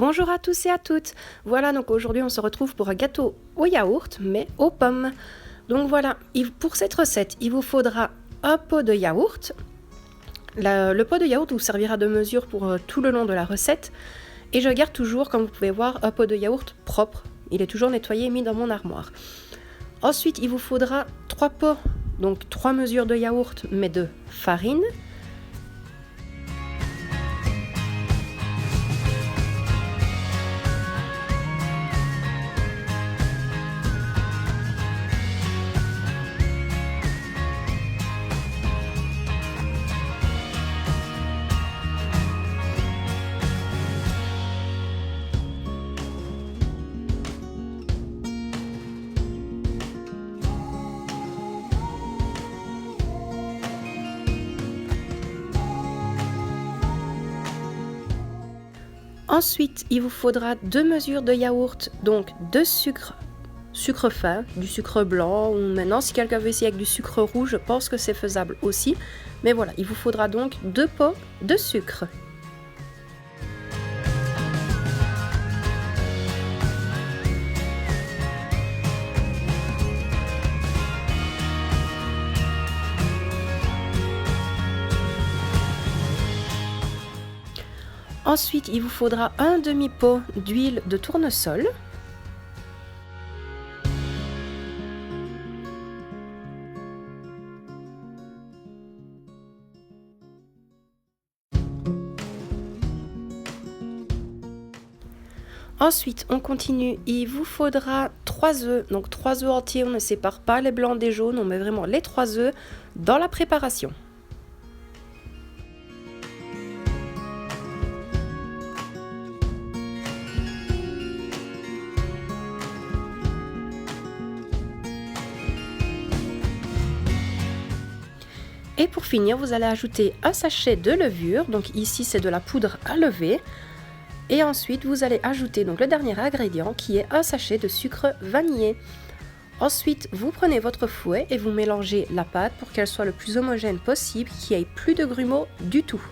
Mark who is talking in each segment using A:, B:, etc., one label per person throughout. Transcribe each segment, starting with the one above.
A: Bonjour à tous et à toutes. Voilà, donc aujourd'hui on se retrouve pour un gâteau au yaourt, mais aux pommes. Donc voilà, pour cette recette, il vous faudra un pot de yaourt. Le pot de yaourt vous servira de mesure pour tout le long de la recette. Et je garde toujours, comme vous pouvez voir, un pot de yaourt propre. Il est toujours nettoyé et mis dans mon armoire. Ensuite, il vous faudra 3 pots, donc 3 mesures de yaourt, mais de farine. Ensuite, il vous faudra 2 mesures de yaourt, donc de sucre fin, du sucre blanc, ou maintenant si quelqu'un veut essayer avec du sucre rouge, je pense que c'est faisable aussi. Mais voilà, il vous faudra donc 2 pots de sucre. Ensuite, il vous faudra un demi-pot d'huile de tournesol. Ensuite, on continue. Il vous faudra 3 œufs. Donc 3 œufs entiers, on ne sépare pas les blancs des jaunes, on met vraiment les 3 œufs dans la préparation. Et pour finir, vous allez ajouter un sachet de levure, donc ici c'est de la poudre à lever. Et ensuite, vous allez ajouter donc le dernier ingrédient qui est un sachet de sucre vanillé. Ensuite, vous prenez votre fouet et vous mélangez la pâte pour qu'elle soit le plus homogène possible, qu'il n'y ait plus de grumeaux du tout.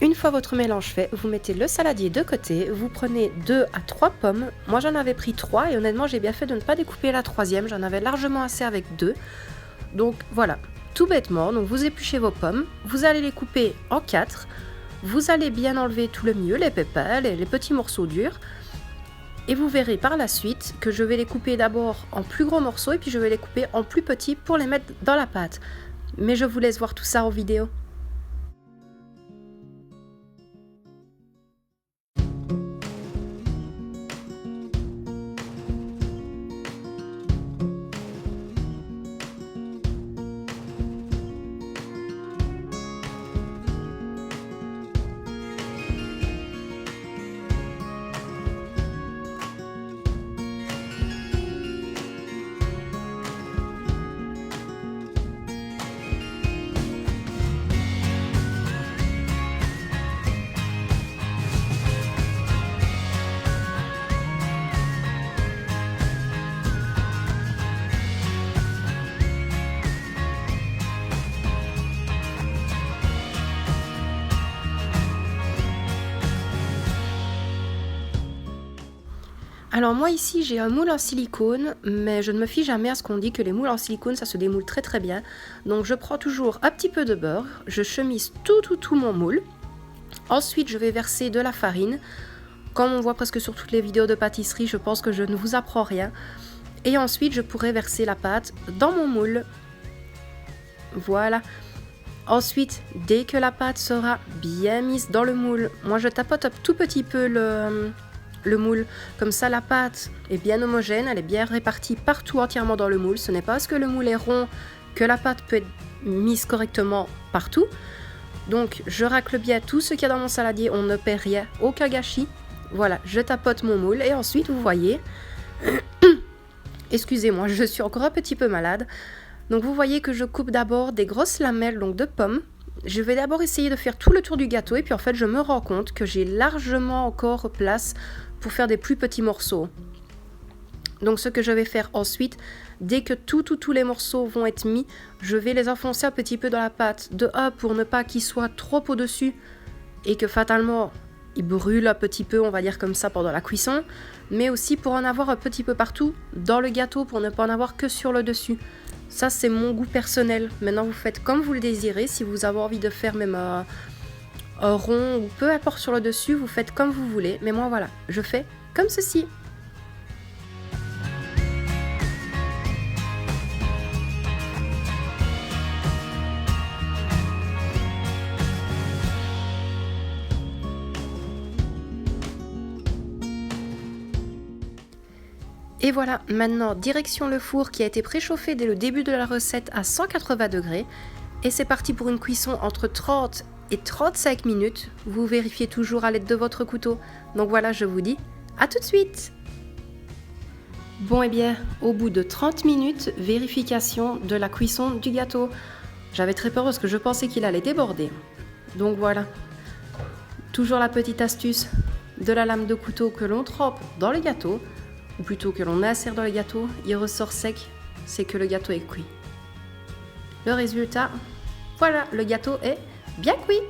A: Une fois votre mélange fait, vous mettez le saladier de côté, vous prenez 2 à 3 pommes. Moi j'en avais pris 3 et honnêtement j'ai bien fait de ne pas découper la troisième, j'en avais largement assez avec 2. Donc voilà, tout bêtement, donc vous épluchez vos pommes, vous allez les couper en 4, vous allez bien enlever tout le milieu, les pépins, les petits morceaux durs. Et vous verrez par la suite que je vais les couper d'abord en plus gros morceaux et puis je vais les couper en plus petits pour les mettre dans la pâte. Mais je vous laisse voir tout ça en vidéo. Alors moi ici j'ai un moule en silicone, mais je ne me fie jamais à ce qu'on dit que les moules en silicone ça se démoule très très bien. Donc je prends toujours un petit peu de beurre, je chemise tout mon moule. Ensuite je vais verser de la farine. Comme on voit presque sur toutes les vidéos de pâtisserie, je pense que je ne vous apprends rien. Et ensuite je pourrai verser la pâte dans mon moule. Voilà. Ensuite, dès que la pâte sera bien mise dans le moule, moi je tapote un tout petit peu le moule, comme ça la pâte est bien homogène, elle est bien répartie partout entièrement dans le moule. Ce n'est pas parce que le moule est rond que la pâte peut être mise correctement partout. Donc je racle bien tout ce qu'il y a dans mon saladier, on ne perd rien, aucun gâchis. Voilà, je tapote mon moule et ensuite vous voyez, Excusez-moi, je suis encore un petit peu malade. Donc vous voyez que je coupe d'abord des grosses lamelles donc de pommes. Je vais d'abord essayer de faire tout le tour du gâteau et puis en fait je me rends compte que j'ai largement encore place pour faire des plus petits morceaux. Donc ce que je vais faire ensuite, dès que tous les morceaux vont être mis, je vais les enfoncer un petit peu dans la pâte. De un, pour ne pas qu'ils soient trop au-dessus et que fatalement ils brûlent un petit peu, on va dire comme ça, pendant la cuisson. Mais aussi pour en avoir un petit peu partout dans le gâteau, pour ne pas en avoir que sur le dessus. Ça c'est mon goût personnel. Maintenant vous faites comme vous le désirez. Si vous avez envie de faire même un rond ou peu importe sur le dessus, vous faites comme vous voulez. Mais moi voilà, je fais comme ceci. Et voilà, maintenant direction le four qui a été préchauffé dès le début de la recette à 180 degrés. Et c'est parti pour une cuisson entre 30 et 35 minutes. Vous vérifiez toujours à l'aide de votre couteau. Donc voilà, je vous dis à tout de suite. Bon et bien, au bout de 30 minutes, vérification de la cuisson du gâteau. J'avais très peur parce que je pensais qu'il allait déborder. Donc voilà, toujours la petite astuce de la lame de couteau que l'on trempe dans le gâteau. Ou plutôt que l'on insère dans le gâteau, il ressort sec, c'est que le gâteau est cuit. Le résultat, voilà, le gâteau est bien cuit.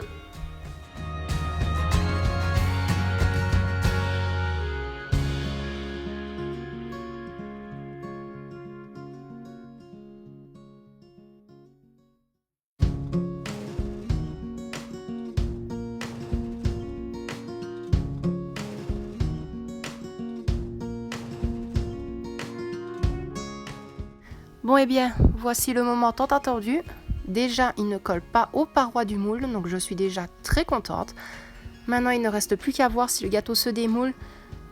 A: Bon et bien, voici le moment tant attendu. Déjà, il ne colle pas aux parois du moule, donc je suis déjà très contente. Maintenant, il ne reste plus qu'à voir si le gâteau se démoule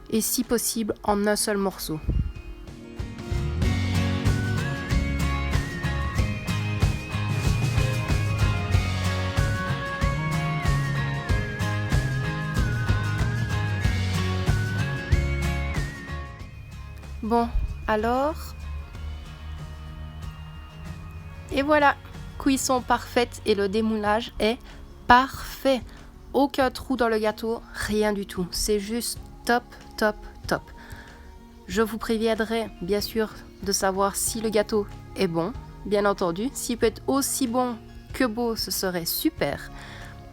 A: et si possible en un seul morceau. Bon, alors... Et voilà, cuisson parfaite et le démoulage est parfait. Aucun trou dans le gâteau, rien du tout. C'est juste top, top, top. Je vous préviendrai bien sûr de savoir si le gâteau est bon, bien entendu. S'il peut être aussi bon que beau, ce serait super.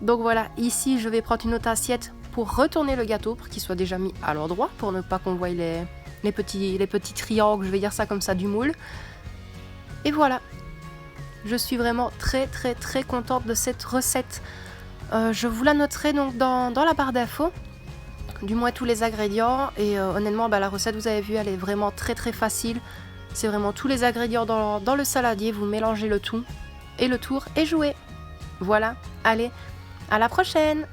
A: Donc voilà, ici je vais prendre une autre assiette pour retourner le gâteau, pour qu'il soit déjà mis à l'endroit, pour ne pas qu'on voie les petits triangles, je vais dire ça comme ça, du moule. Et voilà. Je suis vraiment très très très contente de cette recette. Je vous la noterai donc dans la barre d'infos, du moins tous les ingrédients. Et honnêtement, la recette, vous avez vu, elle est vraiment très très facile. C'est vraiment tous les ingrédients dans le saladier, vous mélangez le tout et le tour est joué. Voilà, allez, à la prochaine!